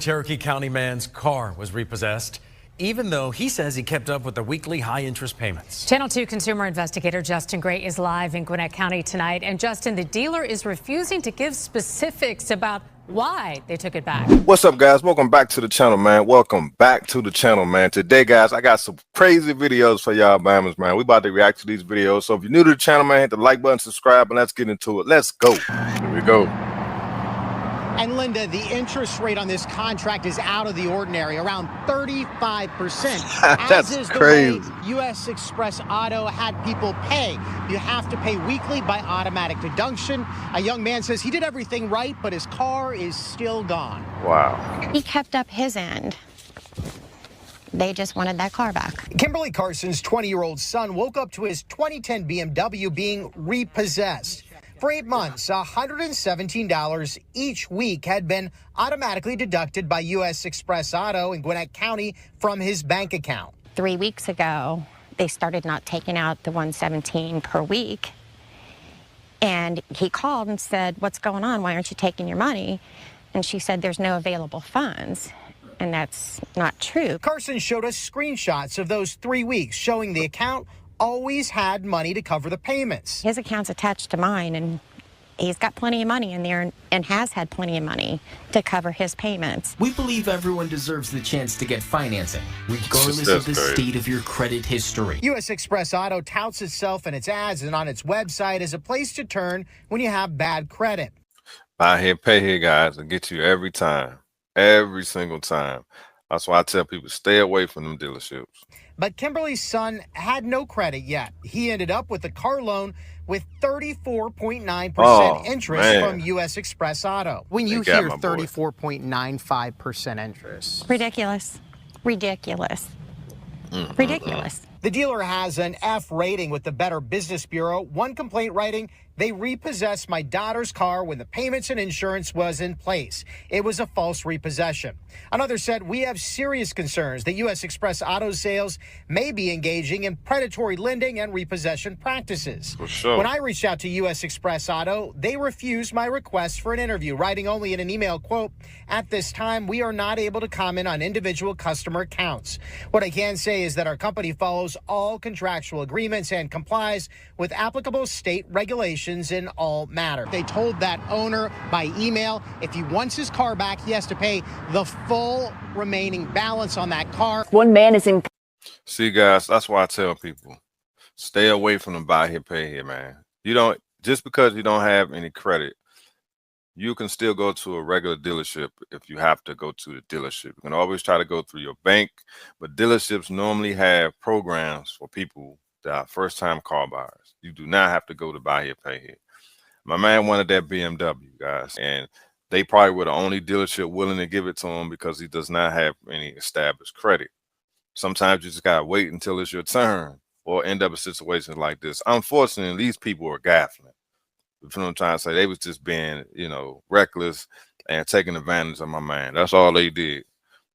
Cherokee County man's car was repossessed, even though he says he kept up with the weekly high interest payments. Channel 2 consumer investigator Justin Gray is live in Gwinnett County tonight. And Justin, the dealer is refusing to give specifics about why they took it back. What's up, guys? Welcome back to the channel, man. Welcome back to the channel, man. Today, guys, I got some crazy videos for y'all Bammers, man. We about to react to these videos. So if you're new to the channel, man, hit the like button, subscribe, and let's get into it. Let's go. Here we go. And Linda, the interest rate on this contract is out of the ordinary, around 35%. That's as is crazy. The way U.S. Express Auto had people pay. You have to pay weekly by automatic deduction. A young man says he did everything right, but his car is still gone. Wow. He kept up his end. They just wanted that car back. Kimberly Carson's 20-year-old son woke up to his 2010 BMW being repossessed. For 8 months, $117 each week had been automatically deducted by U.S. Express Auto in Gwinnett County from his bank account. 3 weeks ago, they started not taking out the $117 per week. And he called and said, "What's going on? Why aren't you taking your money?" And she said, "There's no available funds." And that's not true. Carson showed us screenshots of those 3 weeks showing the account always had money to cover the payments. His account's attached to mine, and he's got plenty of money in there and has had plenty of money to cover his payments. We believe everyone deserves the chance to get financing, regardless of the state of your credit history. U.S. Express Auto touts itself in its ads and on its website as a place to turn when you have bad credit. Buy here, pay here, guys, and get you every time, every single time. That's why I tell people, stay away from them dealerships. But Kimberly's son had no credit yet. He ended up with a car loan with 34.9% interest from U.S. Express Auto. When you hear 34.95% interest. Ridiculous. Ridiculous. Ridiculous. The dealer has an F rating with the Better Business Bureau. One complaint writing, "They repossessed my daughter's car when the payments and insurance was in place. It was a false repossession." Another said, "We have serious concerns that U.S. Express Auto sales may be engaging in predatory lending and repossession practices." For sure. When I reached out to U.S. Express Auto, they refused my request for an interview, writing only in an email, quote, "At this time, we are not able to comment on individual customer accounts. What I can say is that our company follows all contractual agreements and complies with applicable state regulations in all matters." They told that owner by email if he wants his car back, he has to pay the full remaining balance on that car. One man is in. See, guys, that's why I tell people, stay away from the buy here, pay here, man. You don't, just because you don't have any credit, you can still go to a regular dealership if you have to go to the dealership. You can always try to go through your bank, but dealerships normally have programs for people that are first-time car buyers. You do not have to go to buy here, pay here. My man wanted that BMW, guys, and they probably were the only dealership willing to give it to him because he does not have any established credit. Sometimes you just gotta wait until it's your turn or end up in situations like this. Unfortunately, these people are gaffling. You know what I'm trying to say? They was just being, reckless and taking advantage of my man. That's all they did.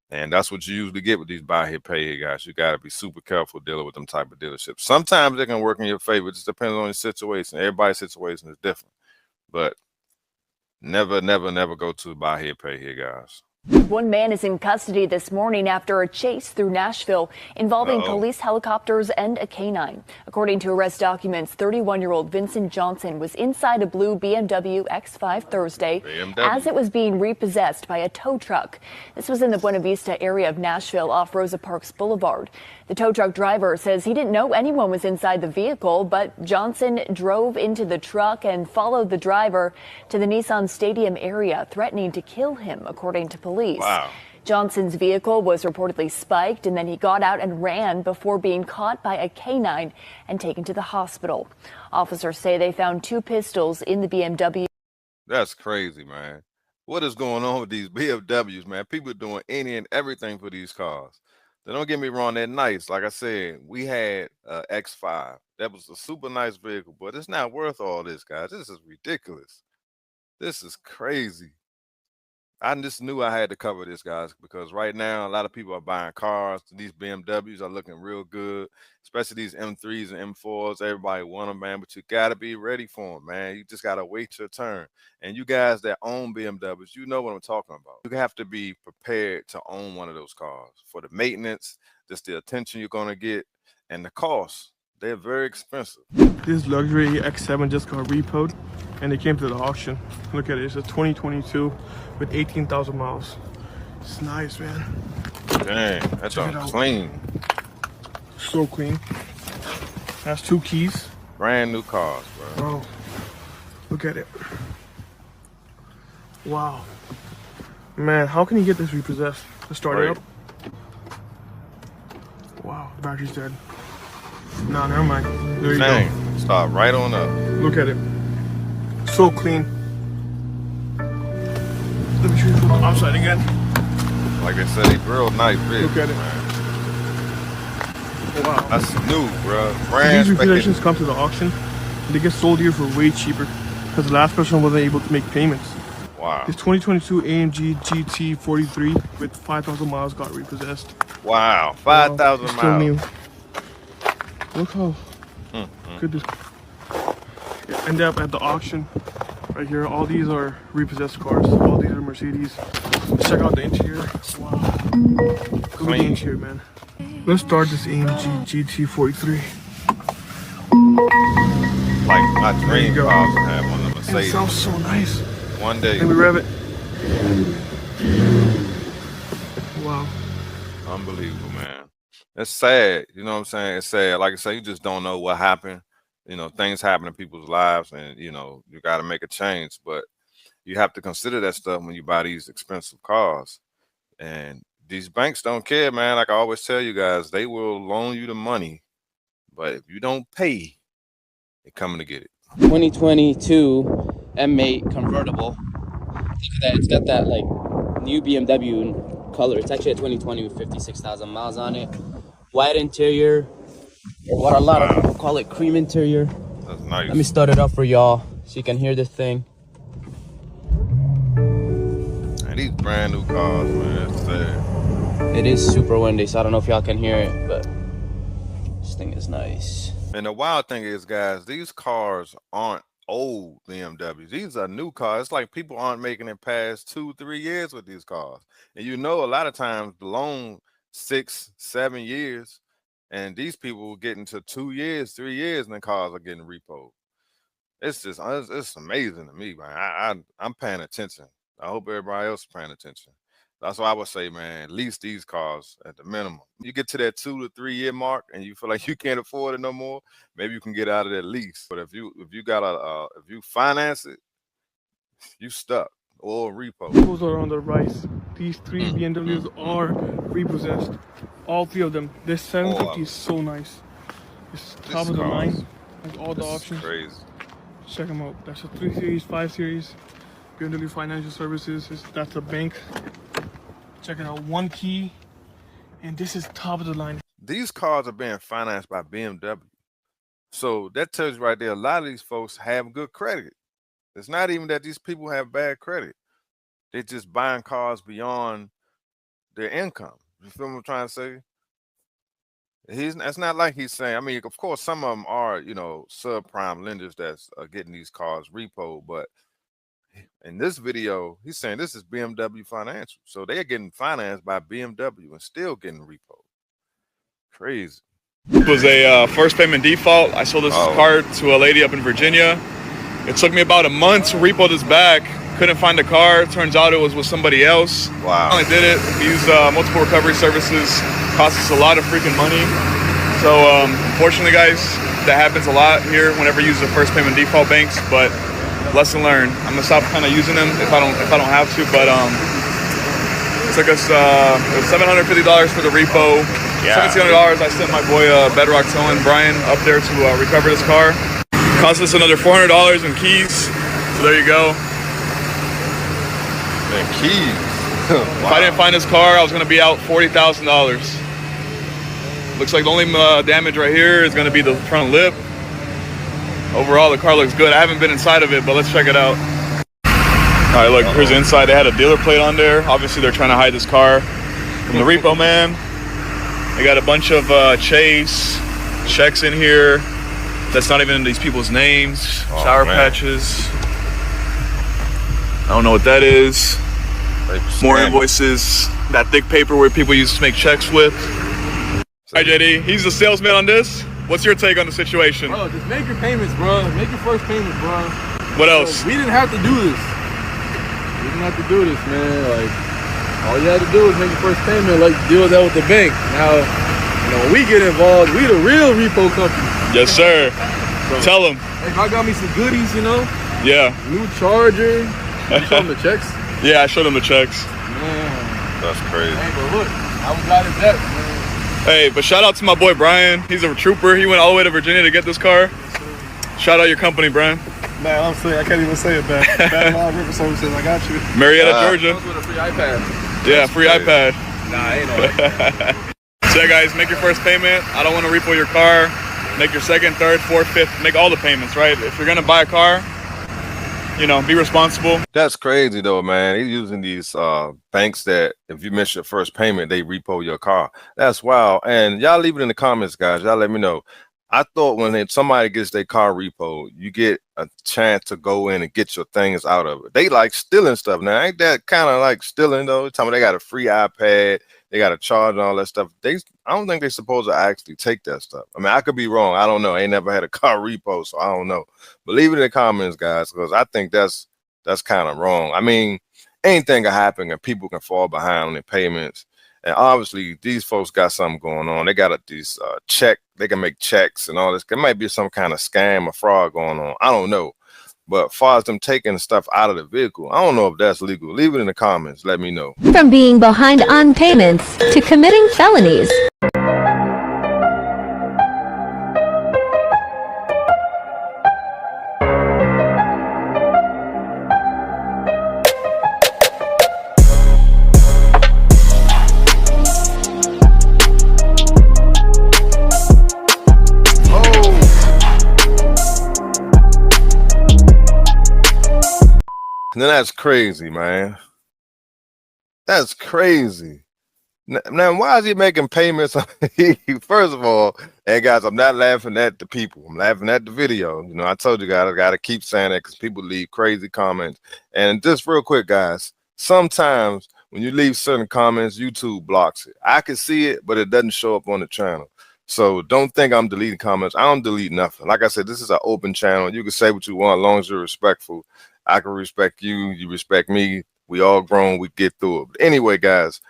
And that's what you usually get with these buy here, pay here guys. You got to be super careful dealing with them type of dealerships. Sometimes they can work in your favor. It just depends on your situation. Everybody's situation is different. But never, never, never go to buy here, pay here, guys. One man is in custody this morning after a chase through Nashville involving police helicopters and a canine. According to arrest documents, 31-year-old Vincent Johnson was inside a blue BMW X5 Thursday as it was being repossessed by a tow truck. This was in the Buena Vista area of Nashville off Rosa Parks Boulevard. The tow truck driver says he didn't know anyone was inside the vehicle, but Johnson drove into the truck and followed the driver to the Nissan Stadium area, threatening to kill him, according to police. Wow. Johnson's vehicle was reportedly spiked, and then he got out and ran before being caught by a canine and taken to the hospital. Officers say they found 2 pistols in the BMW. That's crazy, man. What is going on with these BMWs, man? People are doing any and everything for these cars. Now, don't get me wrong, they're nice. Like I said, we had X5. That was a super nice vehicle, but it's not worth all this, guys. This is ridiculous. This is crazy. I just knew I had to cover this, guys, because right now a lot of people are buying cars. These BMWs are looking real good, especially these M3s and M4s. Everybody want them, man, but you got to be ready for them, man. You just got to wait your turn. And you guys that own BMWs, you know what I'm talking about. You have to be prepared to own one of those cars for the maintenance, just the attention you're going to get, and the cost. They're very expensive. This luxury X7 just got repoed, and it came to the auction. Look at it. It's a 2022 with 18,000 miles. It's nice, man. Dang, that's clean. So clean. Has 2 keys. Brand new cars, bro. Bro, look at it. Wow. Man, how can you get this repossessed? Let's start it up. Wow, battery's dead. No, never mind. There you go. Start right on up. Look at it. So clean. Let me show you from the outside again. Like they said, he real nice, big. Look at it. Man. Wow. That's new, bro. Brand These repossessions come to the auction. They get sold here for way cheaper because the last person wasn't able to make payments. Wow. This 2022 AMG GT43 with 5,000 miles got repossessed. Wow, 5,000 miles. Still new. Look how good this ended up at the auction. Right here, all these are repossessed cars. All these are Mercedes. Let's check out the interior. Wow. Look at the interior, man. Let's start this AMG GT43. Like my dream car to have one of the Mercedes. It sounds so nice. One day. Let me rev it. Wow. Unbelievable, man. It's sad. You know what I'm saying? It's sad. Like I say, you just don't know what happened. You know, things happen in people's lives, and you know, you got to make a change. But you have to consider that stuff when you buy these expensive cars. And these banks don't care, man. Like I always tell you guys, they will loan you the money, but if you don't pay, they're coming to get it. 2022 M8 convertible. Look at that. It's got that like new BMW color. It's actually a 2020 with 56,000 miles on it. White interior, or what a lot of people call it, cream interior. That's nice. Let me start it up for y'all so you can hear this thing. And these brand new cars, man, it's sad. It is super windy, so I don't know if y'all can hear it, but this thing is nice. And the wild thing is, guys, these cars aren't old BMWs. These are new cars. It's like people aren't making it past 2-3 years with these cars. And you know, a lot of times the loan 6-7 years, and these people get into 2 years, 3 years, and the cars are getting repoed. It's just, it's amazing to me, man. I'm paying attention. I hope everybody else is paying attention. That's why I would say, man, lease these cars at the minimum. You get to that 2 to 3 year mark and you feel like you can't afford it no more, maybe you can get out of that lease. But if you finance it, you stuck or repo. Those are on the rise. These 3 BMWs are repossessed. All 3 of them. This 750 is so nice. It's top of the line. Like all the options. Crazy. Check them out. That's a 3 Series, 5 Series. BMW Financial Services. That's a bank. Check it out. 1 key. And this is top of the line. These cars are being financed by BMW. So that tells you right there, a lot of these folks have good credit. It's not even that these people have bad credit. They're just buying cars beyond their income. You feel what I'm trying to say? It's not like he's saying, I mean, of course, some of them are, you know, subprime lenders that's getting these cars repoed, but in this video, he's saying this is BMW Financial. So they're getting financed by BMW and still getting repoed. Crazy. It was a first payment default. I sold this car to a lady up in Virginia. It took me about a month to repo this back. Couldn't find the car. Turns out it was with somebody else. Wow. I did it. We used multiple recovery services. Cost us a lot of freaking money. So unfortunately, guys, that happens a lot here whenever you use the first payment default banks. But lesson learned. I'm gonna stop kind of using them if I don't have to. But it took us $750 for the repo. Yeah. $1,700. I sent my boy Bedrock Towing Brian up there to recover this car. Cost us another $400 in keys. So there you go. And keys. Wow. If I didn't find this car, I was gonna be out $40,000. Looks like the only damage right here is gonna be the front lip. Overall, the car looks good. I haven't been inside of it, but let's check it out. right, look, here's the inside. They had a dealer plate on there. Obviously, they're trying to hide this car from the repo man. They got a bunch of Chase checks in here. That's not even in these people's names. Shower patches. I don't know what that is. More invoices. That thick paper where people used to make checks with. Hi, JD. He's the salesman on this. What's your take on the situation? Bro, just make your payments, bro. Make your first payments, bro. What else? We didn't have to do this. We didn't have to do this, man. Like, all you had to do was make your first payment, like deal with that with the bank. Now, you know, when we get involved, we the real repo company. Yes, sir. So, tell them. Hey, I got me some goodies, you know. Yeah. New charger. You show them the checks? Yeah, I showed them the checks. Man. That's crazy. Hey, but look, I was glad as that, man. Hey, but shout out to my boy Brian. He's a trooper. He went all the way to Virginia to get this car. Shout out your company, Brian. Man, I'm saying I can't even say it, man. Bad Law River Services, I got you. Marietta, Georgia. With a free iPad. Yeah, free iPad. Nah, ain't no way. So yeah, guys, make your first payment. I don't want to repo your car. Make your second, third, fourth, fifth. Make all the payments, right? If you're gonna buy a car, you know, be responsible. That's crazy though, man. He's using these banks that if you miss your first payment, they repo your car. That's wild. And y'all leave it in the comments, guys. Y'all let me know. I thought when somebody gets their car repo, you get a chance to go in and get your things out of it. They like stealing stuff now. Ain't that kind of like stealing though? Tell me they got a free iPad, they got a charge and all that stuff. I don't think they're supposed to actually take that stuff. I mean, I could be wrong. I don't know. I ain't never had a car repo, so I don't know. But leave it in the comments, guys, because I think that's kind of wrong. I mean, anything can happen and people can fall behind on their payments. And obviously, these folks got something going on. They got these they can make checks and all this. There might be some kind of scam or fraud going on. I don't know. But as far as them taking stuff out of the vehicle, I don't know if that's legal. Leave it in the comments. Let me know. From being behind on payments to committing felonies. Now that's crazy, man. That's crazy. Now, why is he making payments? First of all, and guys, I'm not laughing at the people. I'm laughing at the video. You know, I told you guys I got to keep saying that because people leave crazy comments. And just real quick, guys, sometimes when you leave certain comments, YouTube blocks it. I can see it, but it doesn't show up on the channel. So don't think I'm deleting comments. I don't delete nothing. Like I said, this is an open channel. You can say what you want as long as you're respectful. I can respect you. You respect me. We all grown. We get through it. But anyway, guys,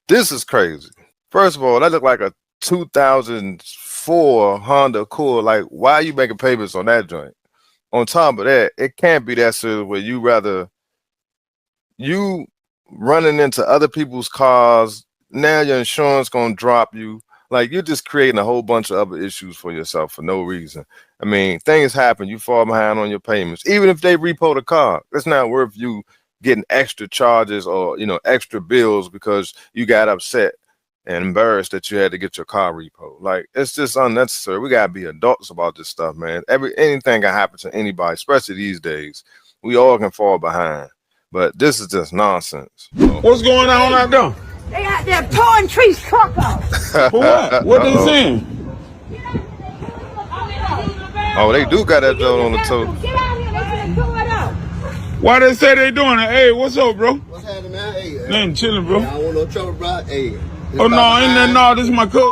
this is crazy. First of all, that looked like a 2004 Honda Accord. Like, why are you making payments on that joint? On top of that, it can't be that serious where you running into other people's cars. Now your insurance gonna drop you. Like, you're just creating a whole bunch of other issues for yourself for no reason. I mean, things happen. You fall behind on your payments. Even if they repo the car, it's not worth you getting extra charges or, you know, extra bills because you got upset and embarrassed that you had to get your car repo. Like, it's just unnecessary. We got to be adults about this stuff, man. Anything can happen to anybody, especially these days. We all can fall behind. But this is just nonsense. What's going on out there? They out there pulling trees truck off. For what? What they saying? Oh, they do got that joint on the toe. Get out here, they finna pull it up. Why they say they doing it? Hey, what's up, bro? What's happening, man? Hey, nothing chilling, bro. I don't want no trouble, bro. Hey. Oh no, ain't that no? This is my cousin.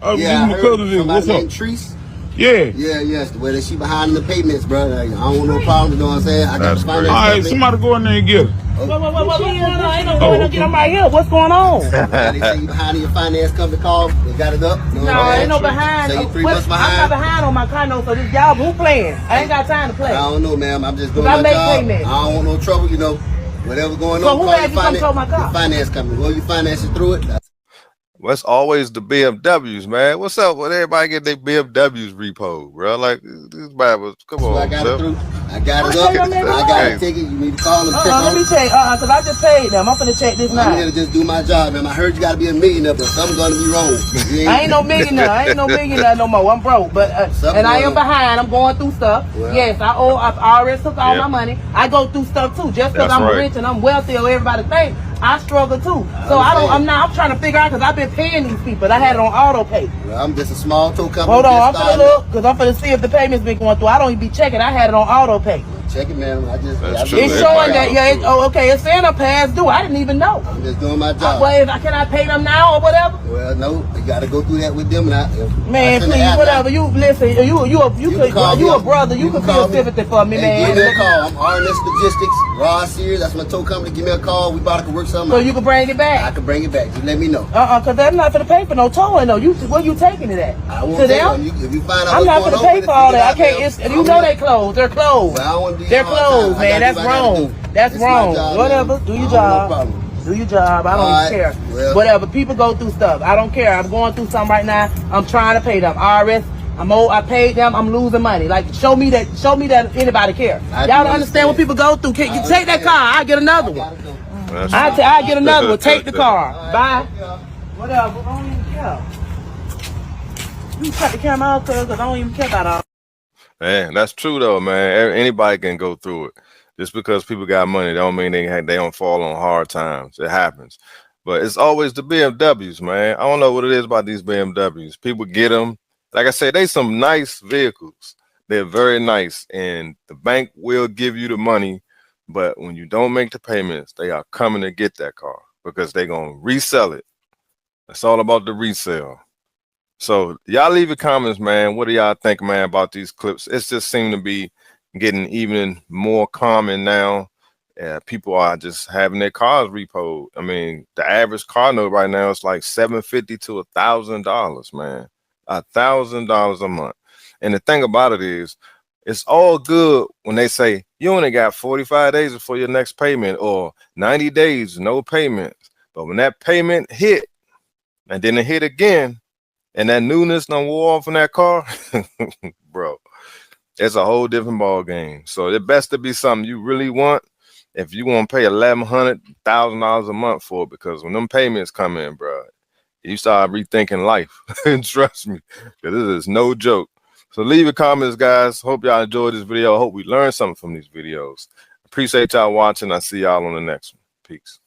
This is my cousin. What's up? Trees? Yeah. Yes. The way that she behind the payments, bro. Like, I don't want no problems, you know what I'm saying? I got to find all right, somebody go in there and get her. What going on? Ain't no going to get them right here. What's going on? They say you behind your finance company call. They got it up. No, ain't no behind. Say you 3 months behind. I'm not behind on my car, no, so this job, who playing? I ain't got time to play. I don't know, ma'am. I'm just doing my job. Payments. I don't want no trouble, you know. Whatever going on. So who had you come tow my car? Your finance company. Well, you finance it through it. Well, it's always the BMWs, man. What's up with everybody getting their BMWs repo, bro? Like this Bible, come on, I got bro. it through. I got it up. I got a ticket. You need to call them. Let me check. Cause I just paid them. I'm finna check this now. I'm here to just do my job, man. I heard you gotta be a millionaire, but something's gonna be wrong. I ain't no millionaire. I ain't no millionaire no more. I'm broke, but and I am behind. I'm going through stuff. Well, yes, I already took all my money. I go through stuff too. Just because I'm rich and I'm wealthy, or everybody think I struggle too. So I'm trying to figure out because I've been paying these people. I had it on auto pay. Well, I'm just a small tow company. Hold on, I'm finna look because I'm finna see if the payment's been going through. I don't even be checking. I had it on auto pay. Check it, man. It's showing that, okay, it's saying a past due. I didn't even know. I'm just doing my job. Well, can I pay them now or whatever? Well, no, you gotta go through that with them. Man, please, whatever. You listen. You a brother. You can feel sympathy for me, man. Give me a call. I'm RNS Logistics, Raw Series. That's my tow company. Give me a call. We about to work something so out. You can bring it back. I can bring it back. Just let me know. Cause I'm not gonna pay for no towing though. Where you taking it at? I won't take them. If you find out I'm not gonna pay for all that. I can't. You know they closed. They're closed. They're closed, man. That's wrong. That's wrong. Whatever. Do your job. Do your job. I don't even care. Well, whatever. People go through stuff. I don't care. I'm going through something right now. I'm trying to pay them. IRS. I paid them. I'm losing money. Like show me that anybody care. Y'all don't understand what people go through. Can you take that car? I get another one. I get another one. Take the car. Bye. Whatever. I don't even care. You cut the camera out because I don't even care about all. Man, that's true though, man. Anybody can go through it. Just because people got money, don't mean they don't fall on hard times. It happens. But it's always the BMWs, man. I don't know what it is about these BMWs. People get them. Like I said, they some nice vehicles. They're very nice, and the bank will give you the money. But when you don't make the payments, they are coming to get that car because they're going to resell it. It's all about the resale. So y'all leave your comments, man. What do y'all think, man, about these clips? It just seemed to be getting even more common now. People are just having their cars repoed. I mean, the average car note right now is like $750 to $1,000, man. $1,000 a month. And the thing about it is, it's all good when they say you only got 45 days before your next payment or 90 days, no payments. But when that payment hit and then it hit again and that newness done wore off in that car, bro, it's a whole different ball game. So it best to be something you really want. If you want to pay $1,100, $1,000 a month for it, because when them payments come in, bro, you start rethinking life. And trust me, this is no joke. So leave your comments, guys. Hope y'all enjoyed this video. I hope we learned something from these videos. Appreciate y'all watching. I'll see y'all on the next one. Peace.